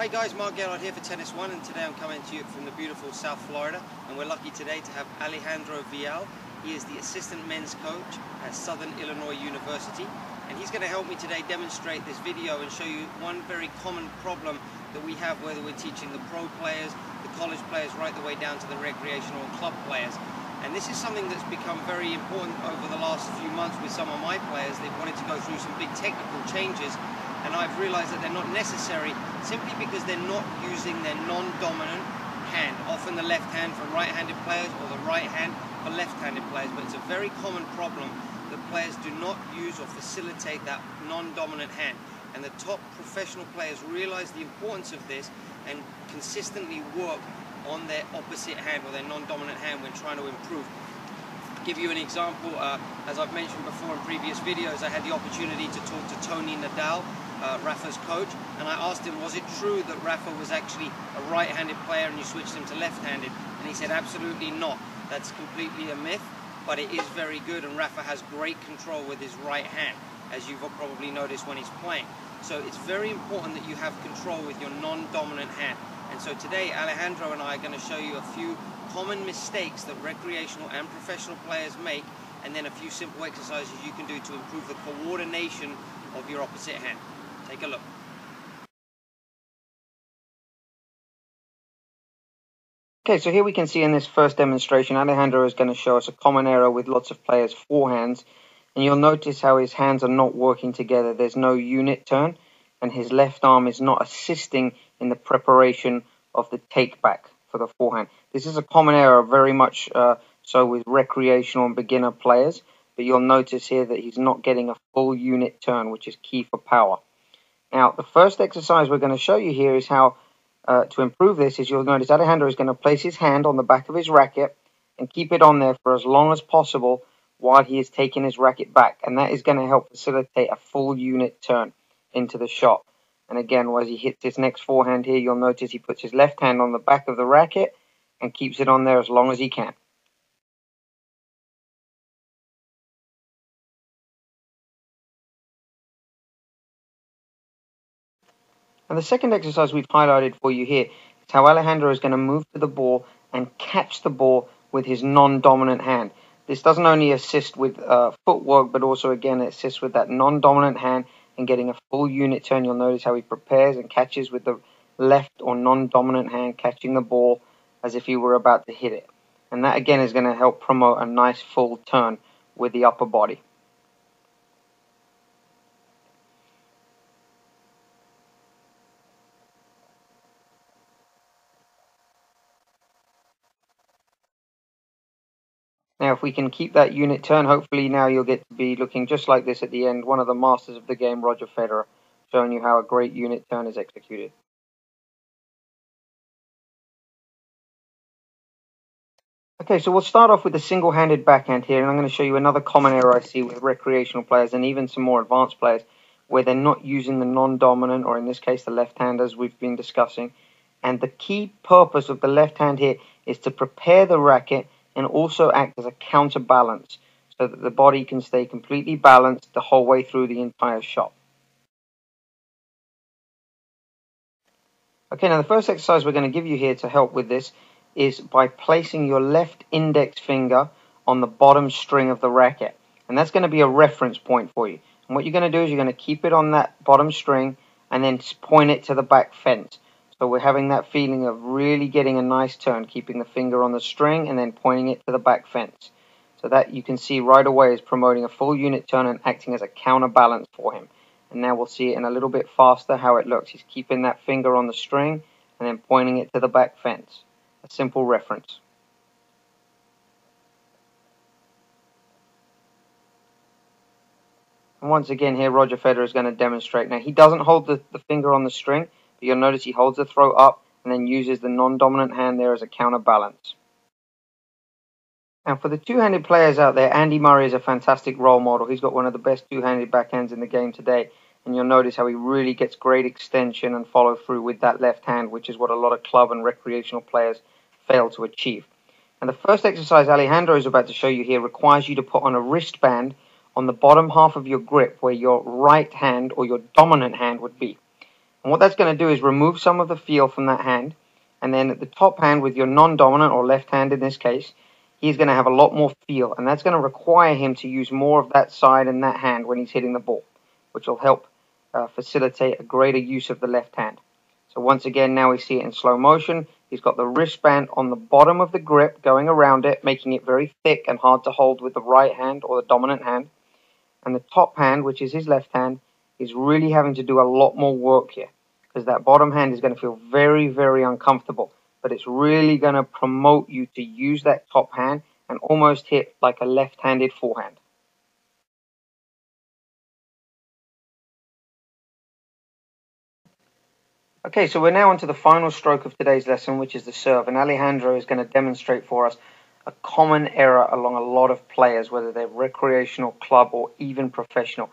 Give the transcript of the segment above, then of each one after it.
Hi guys, Mark Gerard here for Tennis One, and today I'm coming to you from the beautiful South Florida, and we're lucky today to have Alejandro Vial. He is the assistant men's coach at Southern Illinois University, and he's going to help me today demonstrate this video and show you one very common problem that we have, whether we're teaching the pro players, the college players, right the way down to the recreational and club players. And this is something that's become very important over the last few months with some of my players. They've wanted to go through some big technical changes, and I've realized that they're not necessary simply because they're not using their non-dominant hand, often the left hand for right-handed players or the right hand for left-handed players. But it's a very common problem that players do not use or facilitate that non-dominant hand. And the top professional players realize the importance of this and consistently work on their opposite hand or their non-dominant hand when trying to improve. To give you an example, as I've mentioned before in previous videos, I had the opportunity to talk to Tony Nadal, Rafa's coach, and I asked him, was it true that Rafa was actually a right-handed player and you switched him to left-handed? And he said, absolutely not. That's completely a myth, but it is very good, and Rafa has great control with his right hand, as you've probably noticed when he's playing. So it's very important that you have control with your non-dominant hand. And so today, Alejandro and I are going to show you a few common mistakes that recreational and professional players make, and then a few simple exercises you can do to improve the coordination of your opposite hand. Take a look. Okay, so here we can see in this first demonstration, Alejandro is going to show us a common error with lots of players' forehands. And you'll notice how his hands are not working together. There's no unit turn, and his left arm is not assisting in the preparation of the take back for the forehand. This is a common error, very much so with recreational and beginner players. But you'll notice here that he's not getting a full unit turn, which is key for power. Now, the first exercise we're going to show you here is how to improve this. Is you'll notice Alejandro is going to place his hand on the back of his racket and keep it on there for as long as possible while he is taking his racket back. And that is going to help facilitate a full unit turn into the shot. And again, as he hits his next forehand here, you'll notice he puts his left hand on the back of the racket and keeps it on there as long as he can. And the second exercise we've highlighted for you here is how Alejandro is going to move to the ball and catch the ball with his non-dominant hand. This doesn't only assist with footwork, but also, again, it assists with that non-dominant hand and getting a full unit turn. You'll notice how he prepares and catches with the left or non-dominant hand, catching the ball as if he were about to hit it. And that, again, is going to help promote a nice full turn with the upper body. Now, if we can keep that unit turn, hopefully now you'll get to be looking just like this at the end. One of the masters of the game, Roger Federer, showing you how a great unit turn is executed. Okay, so we'll start off with a single-handed backhand here, and I'm going to show you another common error I see with recreational players and even some more advanced players, where they're not using the non-dominant, or in this case the left hand, as we've been discussing. And the key purpose of the left hand here is to prepare the racket and also act as a counterbalance so that the body can stay completely balanced the whole way through the entire shot. Okay, now the first exercise we're going to give you here to help with this is by placing your left index finger on the bottom string of the racket. And that's going to be a reference point for you. And what you're going to do is you're going to keep it on that bottom string and then point it to the back fence. So we're having that feeling of really getting a nice turn, keeping the finger on the string and then pointing it to the back fence. So that you can see right away is promoting a full unit turn and acting as a counterbalance for him. And now we'll see it in a little bit faster how it looks. He's keeping that finger on the string and then pointing it to the back fence. A simple reference. And once again here, Roger Federer is going to demonstrate. Now, he doesn't hold the finger on the string, but you'll notice he holds the throw up and then uses the non-dominant hand there as a counterbalance. Now, for the two-handed players out there, Andy Murray is a fantastic role model. He's got one of the best two-handed backhands in the game today. And you'll notice how he really gets great extension and follow through with that left hand, which is what a lot of club and recreational players fail to achieve. And the first exercise Alejandro is about to show you here requires you to put on a wristband on the bottom half of your grip where your right hand or your dominant hand would be. And what that's going to do is remove some of the feel from that hand. And then at the top hand with your non-dominant or left hand in this case, he's going to have a lot more feel. And that's going to require him to use more of that side and that hand when he's hitting the ball, which will help facilitate a greater use of the left hand. So once again, now we see it in slow motion. He's got the wristband on the bottom of the grip going around it, making it very thick and hard to hold with the right hand or the dominant hand. And the top hand, which is his left hand, is really having to do a lot more work here, because that bottom hand is going to feel very, very uncomfortable. But it's really going to promote you to use that top hand and almost hit like a left-handed forehand. Okay, so we're now on to the final stroke of today's lesson, which is the serve. And Alejandro is going to demonstrate for us a common error along a lot of players, whether they're recreational, club, or even professional.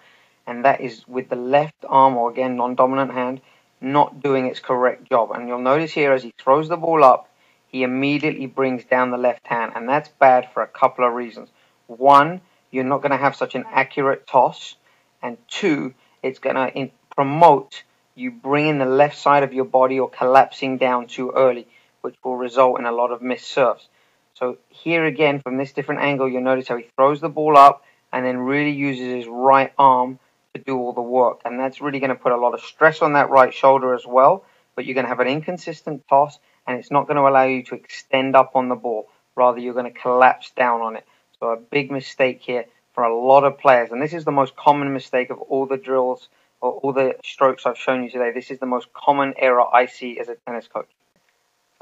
And that is with the left arm, or again, non-dominant hand, not doing its correct job. And you'll notice here as he throws the ball up, he immediately brings down the left hand. And that's bad for a couple of reasons. One, you're not going to have such an accurate toss. And two, it's going to promote you bringing the left side of your body or collapsing down too early, which will result in a lot of missed serves. So here again, from this different angle, you'll notice how he throws the ball up and then really uses his right arm to do all the work. And that's really going to put a lot of stress on that right shoulder as well, but you're going to have an inconsistent toss, and it's not going to allow you to extend up on the ball. Rather, you're going to collapse down on it. So a big mistake here for a lot of players. And this is the most common mistake of all the drills or all the strokes I've shown you today. This is the most common error I see as a tennis coach.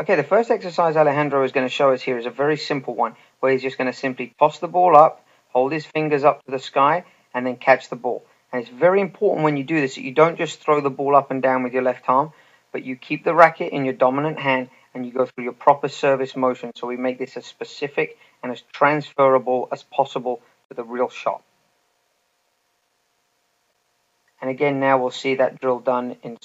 Okay, the first exercise Alejandro is going to show us here is a very simple one, where he's just going to simply toss the ball up, hold his fingers up to the sky, and then catch the ball. And it's very important when you do this that you don't just throw the ball up and down with your left arm, but you keep the racket in your dominant hand and you go through your proper service motion. So we make this as specific and as transferable as possible to the real shot. And again, now we'll see that drill done in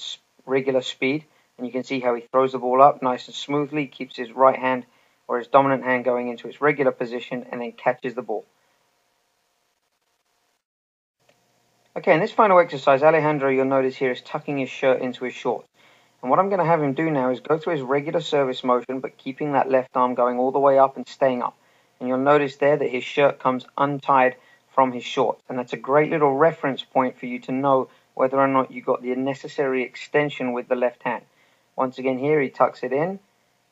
regular speed. And you can see how he throws the ball up nice and smoothly, keeps his right hand or his dominant hand going into its regular position, and then catches the ball. Okay, in this final exercise, Alejandro, you'll notice here, is tucking his shirt into his shorts. And what I'm going to have him do now is go through his regular service motion, but keeping that left arm going all the way up and staying up. And you'll notice there that his shirt comes untied from his shorts. And that's a great little reference point for you to know whether or not you got the necessary extension with the left hand. Once again here, he tucks it in,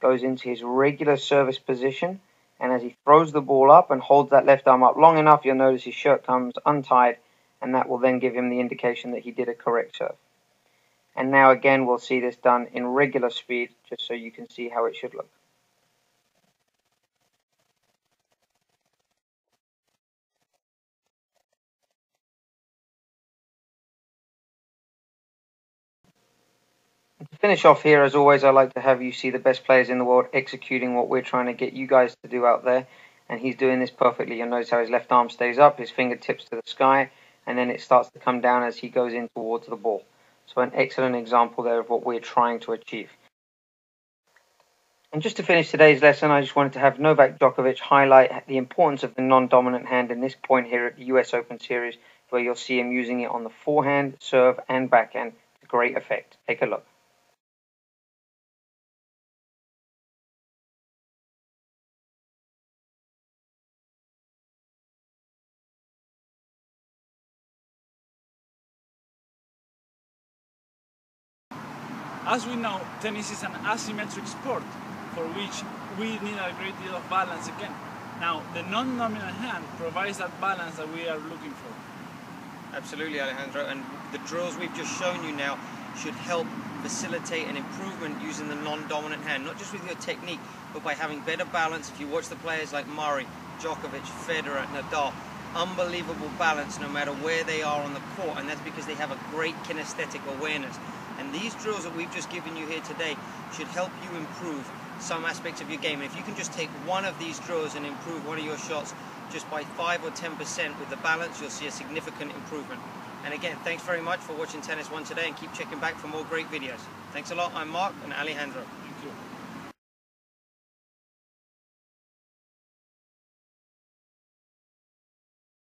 goes into his regular service position, and as he throws the ball up and holds that left arm up long enough, you'll notice his shirt comes untied, and that will then give him the indication that he did a correct serve. And now again, we'll see this done in regular speed, just so you can see how it should look. To finish off here, as always, I like to have you see the best players in the world executing what we're trying to get you guys to do out there. And he's doing this perfectly. You'll notice how his left arm stays up, his fingertips to the sky, and then it starts to come down as he goes in towards the ball. So an excellent example there of what we're trying to achieve. And just to finish today's lesson, I just wanted to have Novak Djokovic highlight the importance of the non-dominant hand in this point here at the US Open Series, where you'll see him using it on the forehand, serve, and backhand to great effect. Take a look. As we know, tennis is an asymmetric sport for which we need a great deal of balance again. Now, the non-dominant hand provides that balance that we are looking for. Absolutely, Alejandro, and the drills we've just shown you now should help facilitate an improvement using the non-dominant hand, not just with your technique, but by having better balance. If you watch the players like Murray, Djokovic, Federer, Nadal, unbelievable balance no matter where they are on the court, and that's because they have a great kinesthetic awareness. And these drills that we've just given you here today should help you improve some aspects of your game. And if you can just take one of these drills and improve one of your shots just by 5 or 10% with the balance, you'll see a significant improvement. And again, thanks very much for watching Tennis One today, and keep checking back for more great videos. Thanks a lot. I'm Mark and Alejandro.